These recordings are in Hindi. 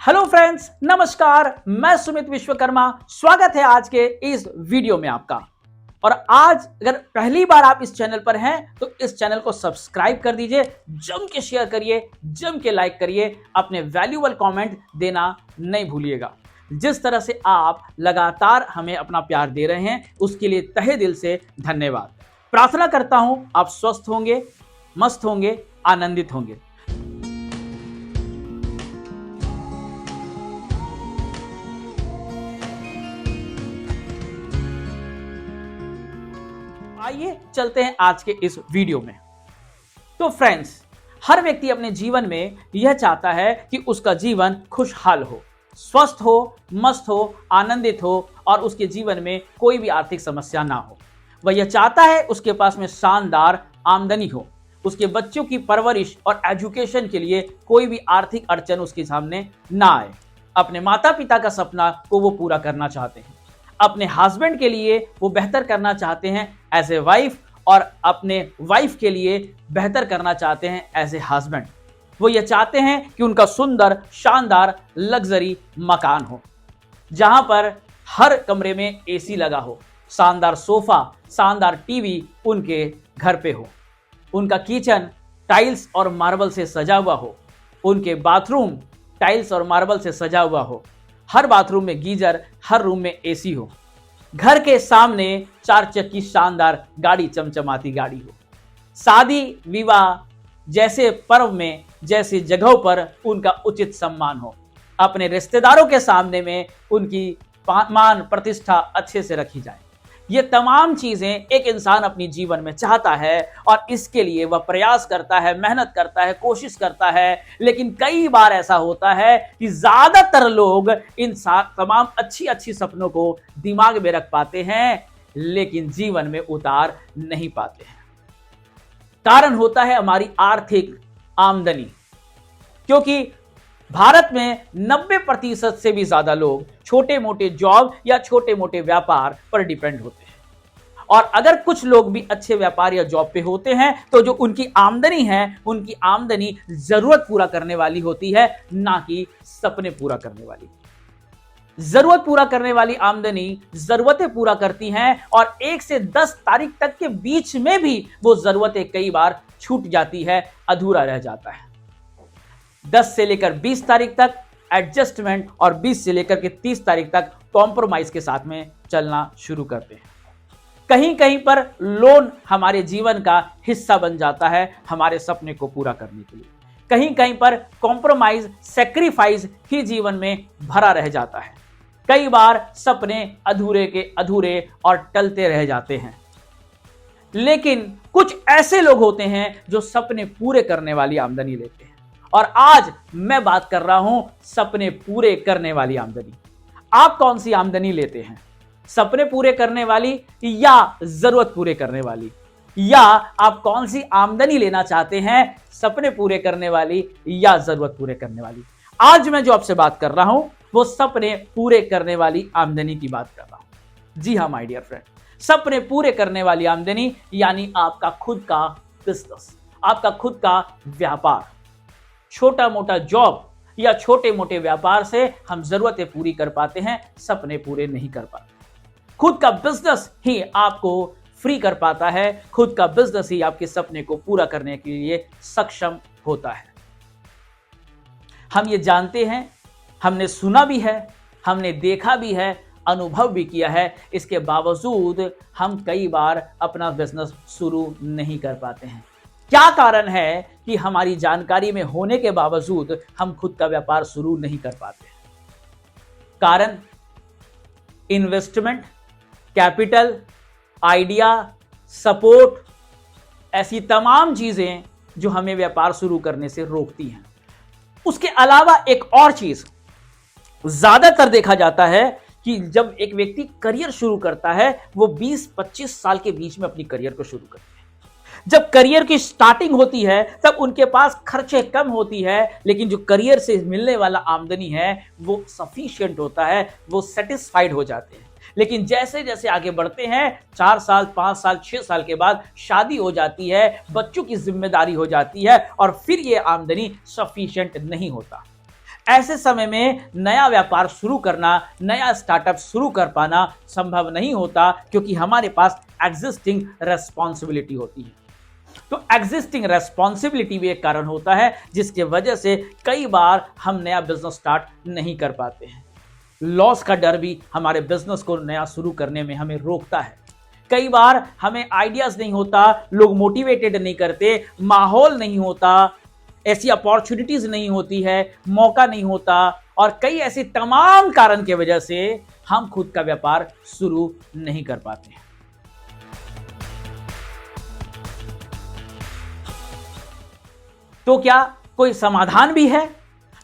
हेलो फ्रेंड्स, नमस्कार। मैं सुमित विश्वकर्मा, स्वागत है आज के इस वीडियो में आपका। और आज अगर पहली बार आप इस चैनल पर हैं तो इस चैनल को सब्सक्राइब कर दीजिए, जम के शेयर करिए, जम के लाइक करिए, अपने वैल्यूएबल कमेंट देना नहीं भूलिएगा। जिस तरह से आप लगातार हमें अपना प्यार दे रहे हैं उसके लिए तहे दिल से धन्यवाद। प्रार्थना करता हूं आप स्वस्थ होंगे, मस्त होंगे, आनंदित होंगे। आइए चलते हैं आज के इस वीडियो में। तो फ्रेंड्स, हर व्यक्ति अपने जीवन में यह चाहता है कि उसका जीवन खुशहाल हो, स्वस्थ हो, मस्त हो, आनंदित हो और उसके जीवन में कोई भी आर्थिक समस्या ना हो। वह यह चाहता है उसके पास में शानदार आमदनी हो, उसके बच्चों की परवरिश और एजुकेशन के लिए कोई भी आर्थिक अड़चन उसके सामने ना आए। अपने माता पिता का सपना को वो पूरा करना चाहते हैं, अपने हस्बैंड के लिए वो बेहतर करना चाहते हैं एज ए वाइफ, और अपने वाइफ के लिए बेहतर करना चाहते हैं एज ए हस्बैंड। वो ये चाहते हैं कि उनका सुंदर शानदार लग्जरी मकान हो, जहां पर हर कमरे में एसी लगा हो, शानदार सोफा, शानदार टीवी उनके घर पे हो, उनका किचन टाइल्स और मार्बल से सजा हुआ हो, उनके बाथरूम टाइल्स और मार्बल से सजा हुआ हो, हर बाथरूम में गीजर, हर रूम में एसी हो, घर के सामने 4 चक्की शानदार गाड़ी, चमचमाती गाड़ी हो। शादी विवाह जैसे पर्व में, जैसी जगहों पर उनका उचित सम्मान हो। अपने रिश्तेदारों के सामने में उनकी मान प्रतिष्ठा अच्छे से रखी जाए। ये तमाम चीजें एक इंसान अपनी जीवन में चाहता है और इसके लिए वह प्रयास करता है, मेहनत करता है, कोशिश करता है। लेकिन कई बार ऐसा होता है कि ज्यादातर लोग इन तमाम अच्छी अच्छी सपनों को दिमाग में रख पाते हैं लेकिन जीवन में उतार नहीं पाते हैं। कारण होता है हमारी आर्थिक आमदनी, क्योंकि भारत में 90% से भी ज्यादा लोग छोटे मोटे जॉब या छोटे मोटे व्यापार पर डिपेंड होते हैं। और अगर कुछ लोग भी अच्छे व्यापार या जॉब पे होते हैं तो जो उनकी आमदनी है, उनकी आमदनी जरूरत पूरा करने वाली होती है, ना कि सपने पूरा करने वाली। जरूरत पूरा करने वाली आमदनी जरूरतें पूरा करती हैं और 1 से 10 तारीख तक के बीच में भी वो जरूरतें कई बार छूट जाती है, अधूरा रह जाता है। 10 से लेकर 20 तारीख तक एडजस्टमेंट और 20 से लेकर के 30 तारीख तक कॉम्प्रोमाइज के साथ में चलना शुरू करते हैं। कहीं कहीं पर लोन हमारे जीवन का हिस्सा बन जाता है हमारे सपने को पूरा करने के लिए। कहीं कहीं पर कॉम्प्रोमाइज, सेक्रीफाइस ही जीवन में भरा रह जाता है। कई बार सपने अधूरे के अधूरे और टलते रह जाते हैं। लेकिन कुछ ऐसे लोग होते हैं जो सपने पूरे करने वाली आमदनी लेते हैं। और आज मैं बात कर रहा हूं सपने पूरे करने वाली आमदनी। आप कौन सी आमदनी लेते हैं? सपने पूरे करने वाली या जरूरत पूरे करने वाली? या आप कौन सी आमदनी लेना चाहते हैं, सपने पूरे करने वाली या जरूरत पूरे करने वाली? आज मैं जो आपसे बात कर रहा हूं वो सपने पूरे करने वाली आमदनी की बात कर रहा हूं। जी हां माय डियर फ्रेंड, सपने पूरे करने वाली आमदनी यानी आपका खुद का बिजनेस, आपका खुद का व्यापार। छोटा मोटा जॉब या छोटे मोटे व्यापार से हम जरूरतें पूरी कर पाते हैं, सपने पूरे नहीं कर पाते। खुद का बिजनेस ही आपको फ्री कर पाता है, खुद का बिजनेस ही आपके सपने को पूरा करने के लिए सक्षम होता है। हम ये जानते हैं, हमने सुना भी है, हमने देखा भी है, अनुभव भी किया है। इसके बावजूद हम कई बार अपना बिजनेस शुरू नहीं कर पाते हैं। क्या कारण है कि हमारी जानकारी में होने के बावजूद हम खुद का व्यापार शुरू नहीं कर पाते? कारण इन्वेस्टमेंट, कैपिटल, आइडिया, सपोर्ट, ऐसी तमाम चीजें जो हमें व्यापार शुरू करने से रोकती हैं। उसके अलावा एक और चीज ज्यादातर देखा जाता है कि जब एक व्यक्ति करियर शुरू करता है वो 20-25 साल के बीच में अपनी करियर को शुरू करता है। जब करियर की स्टार्टिंग होती है तब उनके पास खर्चे कम होती है, लेकिन जो करियर से मिलने वाला आमदनी है वो सफिशिएंट होता है, वो सेटिस्फाइड हो जाते हैं। लेकिन जैसे जैसे आगे बढ़ते हैं, 4 साल, 5 साल, 6 साल के बाद शादी हो जाती है, बच्चों की जिम्मेदारी हो जाती है और फिर ये आमदनी सफिशिएंट नहीं होता। ऐसे समय में नया व्यापार शुरू करना, नया स्टार्टअप शुरू कर पाना संभव नहीं होता, क्योंकि हमारे पास एग्जिस्टिंग रेस्पॉन्सिबिलिटी होती है। तो एग्जिस्टिंग रेस्पॉन्सिबिलिटी भी एक कारण होता है जिसके वजह से कई बार हम नया बिजनेस स्टार्ट नहीं कर पाते हैं। लॉस का डर भी हमारे बिजनेस को नया शुरू करने में हमें रोकता है। कई बार हमें आइडियाज नहीं होता, लोग मोटिवेटेड नहीं करते, माहौल नहीं होता, ऐसी अपॉर्चुनिटीज नहीं होती है, मौका नहीं होता, और कई ऐसे तमाम कारण की वजह से हम खुद का व्यापार शुरू नहीं कर पाते हैं। तो क्या कोई समाधान भी है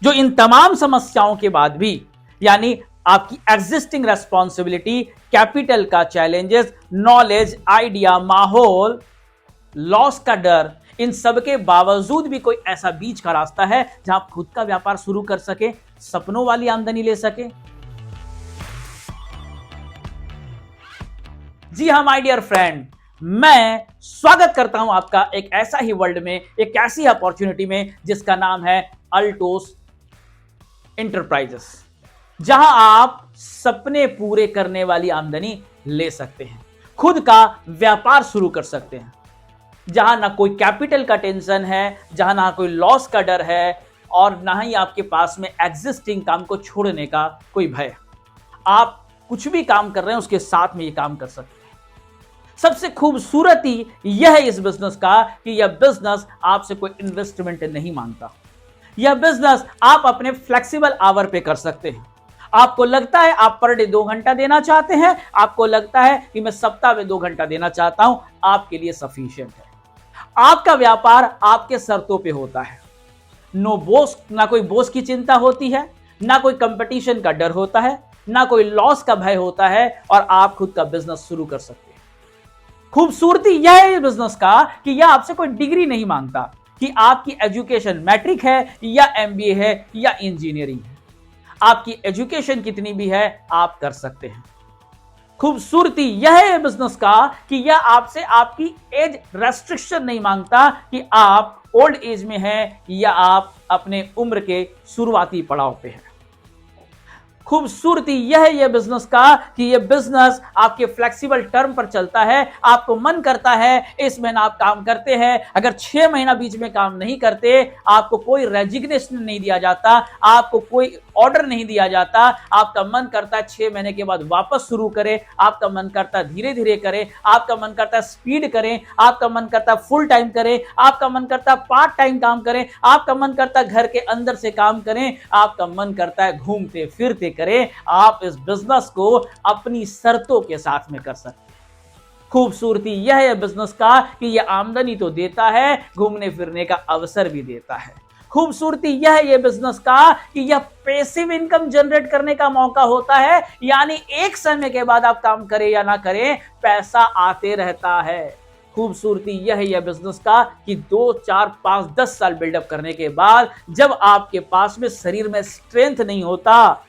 जो इन तमाम समस्याओं के बाद भी, यानी आपकी एग्जिस्टिंग रेस्पॉन्सिबिलिटी, कैपिटल का चैलेंजेस, नॉलेज, आइडिया, माहौल, लॉस का डर, इन सब के बावजूद भी कोई ऐसा बीच का रास्ता है जहां आप खुद का व्यापार शुरू कर सके, सपनों वाली आमदनी ले सके? जी हाँ माय डियर फ्रेंड, मैं स्वागत करता हूं आपका एक ऐसा ही वर्ल्ड में, एक ऐसी अपॉर्चुनिटी में जिसका नाम है अल्टोस एंटरप्राइजेस, जहां आप सपने पूरे करने वाली आमदनी ले सकते हैं, खुद का व्यापार शुरू कर सकते हैं, जहां ना कोई कैपिटल का टेंशन है, जहां ना कोई लॉस का डर है, और ना ही आपके पास में एग्जिस्टिंग काम को छोड़ने का कोई भय। आप कुछ भी काम कर रहे हैं उसके साथ में ये काम कर सकते हैं। सबसे खूबसूरती यह है इस बिजनेस का कि यह बिजनेस आपसे कोई इन्वेस्टमेंट नहीं मांगता। यह बिजनेस आप अपने फ्लेक्सिबल आवर पे कर सकते हैं। आपको लगता है आप पर डे 2 घंटा देना चाहते हैं, आपको लगता है कि मैं सप्ताह में 2 घंटा देना चाहता हूं, आपके लिए सफिशिएंट है। आपका व्यापार आपके शर्तों पे होता है। नो बॉस, ना कोई बॉस की चिंता होती है, ना कोई कंपटीशन का डर होता है, ना कोई लॉस का भय होता है, और आप खुद का बिजनेस शुरू कर सकते हैं। खूबसूरती यह है बिजनेस का कि यह आपसे कोई डिग्री नहीं मांगता कि आपकी एजुकेशन मैट्रिक है या एमबीए है या इंजीनियरिंग है। आपकी एजुकेशन कितनी भी है आप कर सकते हैं। खूबसूरती यह है बिजनेस का कि यह आपसे आपकी एज रेस्ट्रिक्शन नहीं मांगता कि आप ओल्ड एज में हैं या आप अपने उम्र के शुरुआती पड़ाव पे हैं। खूबसूरती यह है बिजनेस का कि यह बिजनेस आपके फ्लेक्सिबल टर्म पर चलता है। आपको मन करता है इस महीना आप काम करते हैं, अगर 6 महीना बीच में काम नहीं करते, आपको कोई रेजिग्नेशन नहीं दिया जाता, आपको कोई ऑर्डर नहीं दिया जाता, आपका मन करता है 6 महीने के बाद वापस शुरू करें, आपका मन करता है धीरे धीरे करें, आपका मन करता है स्पीड करें, आपका मन करता है फुल टाइम करें, आपका मन करता है पार्ट टाइम काम करें, आपका मन करता है घर के अंदर से काम करें, आपका मन करता है घूमते फिरते करें, आप इस बिजनेस को अपनी शर्तों के साथ में कर सकते हैं। खूबसूरती यह है बिजनेस का कि यह आमदनी तो देता है, घूमने फिरने का अवसर भी देता है। खूबसूरती यह है बिजनेस का कि यह पैसिव इनकम जनरेट करने का मौका होता है, यानी एक समय के बाद आप काम करें या ना करें, पैसा आते रहता है। खूबसूरती यह है बिजनेस का कि 2, 4, 5, 10 साल बिल्डअप करने के बाद जब आपके पास में शरीर में स्ट्रेंथ नहीं होता,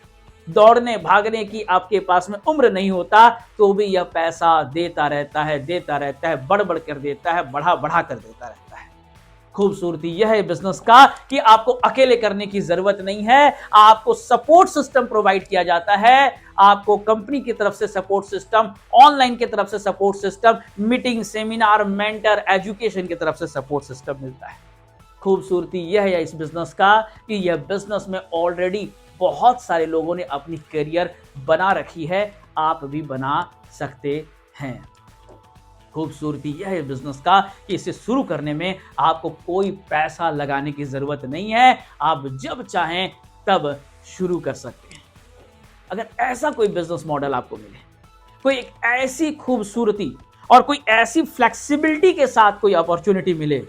दौड़ने भागने की आपके पास में उम्र नहीं होता, तो भी यह पैसा देता रहता है, बढ़ बढ़ कर देता है, बढ़ा बढ़ा कर देता रहता है। खूबसूरती यह है बिजनेस का कि आपको अकेले करने की जरूरत नहीं है, आपको सपोर्ट सिस्टम प्रोवाइड किया जाता है। आपको कंपनी की तरफ से सपोर्ट सिस्टम, ऑनलाइन की तरफ से support system, meeting, seminar, mentor, education की तरफ से सपोर्ट सिस्टम मिलता है। खूबसूरती यह है इस बिजनेस का कि यह बिजनेस में ऑलरेडी बहुत सारे लोगों ने अपनी करियर बना रखी है, आप भी बना सकते हैं। खूबसूरती यह है बिजनेस का कि इसे शुरू करने में आपको कोई पैसा लगाने की जरूरत नहीं है, आप जब चाहें तब शुरू कर सकते हैं। अगर ऐसा कोई बिजनेस मॉडल आपको मिले, कोई एक ऐसी खूबसूरती और कोई ऐसी फ्लेक्सिबिलिटी के साथ कोई अपॉर्चुनिटी मिले,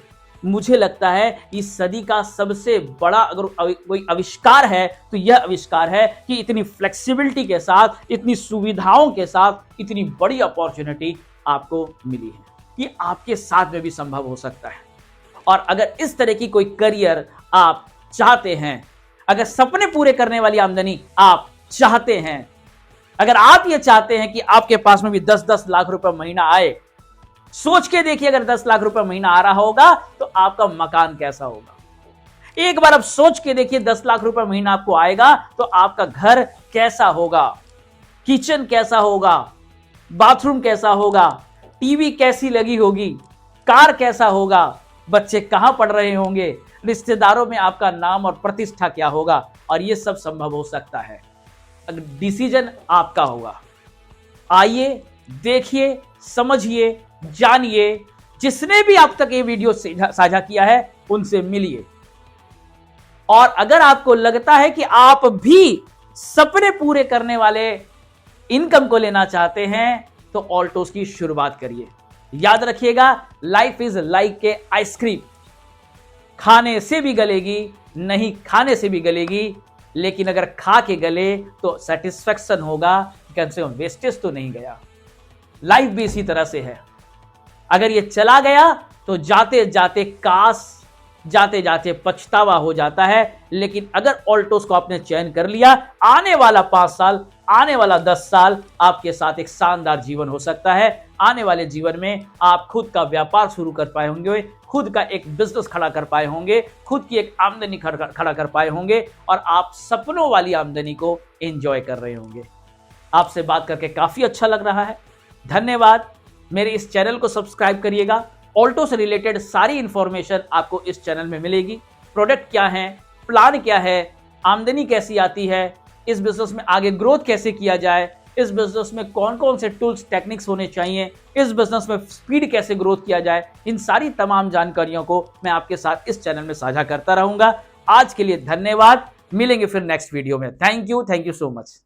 मुझे लगता है इस सदी का सबसे बड़ा अगर कोई आविष्कार है तो यह आविष्कार है कि इतनी फ्लेक्सिबिलिटी के साथ, इतनी सुविधाओं के साथ इतनी बड़ी अपॉर्चुनिटी आपको मिली है। ये आपके साथ में भी संभव हो सकता है। और अगर इस तरह की कोई करियर आप चाहते हैं, अगर सपने पूरे करने वाली आमदनी आप चाहते हैं, अगर आप ये चाहते हैं कि आपके पास में भी 10-10 लाख रुपए महीना आए, सोच के देखिए अगर 10 लाख रुपए महीना आ रहा होगा तो आपका मकान कैसा होगा। एक बार आप सोच के देखिए 10 लाख रुपए महीना आपको आएगा तो आपका घर कैसा होगा, किचन कैसा होगा, बाथरूम कैसा होगा, टीवी कैसी लगी होगी, कार कैसा होगा, बच्चे कहां पढ़ रहे होंगे, रिश्तेदारों में आपका नाम और प्रतिष्ठा क्या होगा। और यह सब संभव हो सकता है अगर डिसीजन आपका होगा। आइए, देखिए, समझिए, जानिए। जिसने भी आप तक ये वीडियो साझा किया है उनसे मिलिए। और अगर आपको लगता है कि आप भी सपने पूरे करने वाले इनकम को लेना चाहते हैं तो ऑल्टोस की शुरुआत करिए। याद रखिएगा, life is like a ice cream, खाने से भी गलेगी, नहीं खाने से भी गलेगी, लेकिन अगर खा के गले तो सेटिस्फेक्शन होगा, कम से कम वेस्टेज तो नहीं गया। लाइफ भी इसी तरह से है, अगर ये चला गया तो जाते जाते काश, जाते जाते पछतावा हो जाता है। लेकिन अगर ऑल्टोस को आपने चयन कर लिया, आने वाला 5 साल, आने वाला 10 साल आपके साथ एक शानदार जीवन हो सकता है। आने वाले जीवन में आप खुद का व्यापार शुरू कर पाए होंगे, खुद का एक बिजनेस खड़ा कर पाए होंगे, खुद की एक आमदनी खड़ा कर पाए होंगे और आप सपनों वाली आमदनी को एंजॉय कर रहे होंगे। आपसे बात करके काफी अच्छा लग रहा है। धन्यवाद। मेरे इस चैनल को सब्सक्राइब करिएगा। ऑल्टो से रिलेटेड सारी इंफॉर्मेशन आपको इस चैनल में मिलेगी। प्रोडक्ट क्या है, प्लान क्या है, आमदनी कैसी आती है, इस बिजनेस में आगे ग्रोथ कैसे किया जाए, इस बिजनेस में कौन कौन से टूल्स टेक्निक्स होने चाहिए, इस बिजनेस में स्पीड कैसे ग्रोथ किया जाए, इन सारी तमाम जानकारियों को मैं आपके साथ इस चैनल में साझा करता रहूंगा। आज के लिए धन्यवाद। मिलेंगे फिर नेक्स्ट वीडियो में। Thank you so much.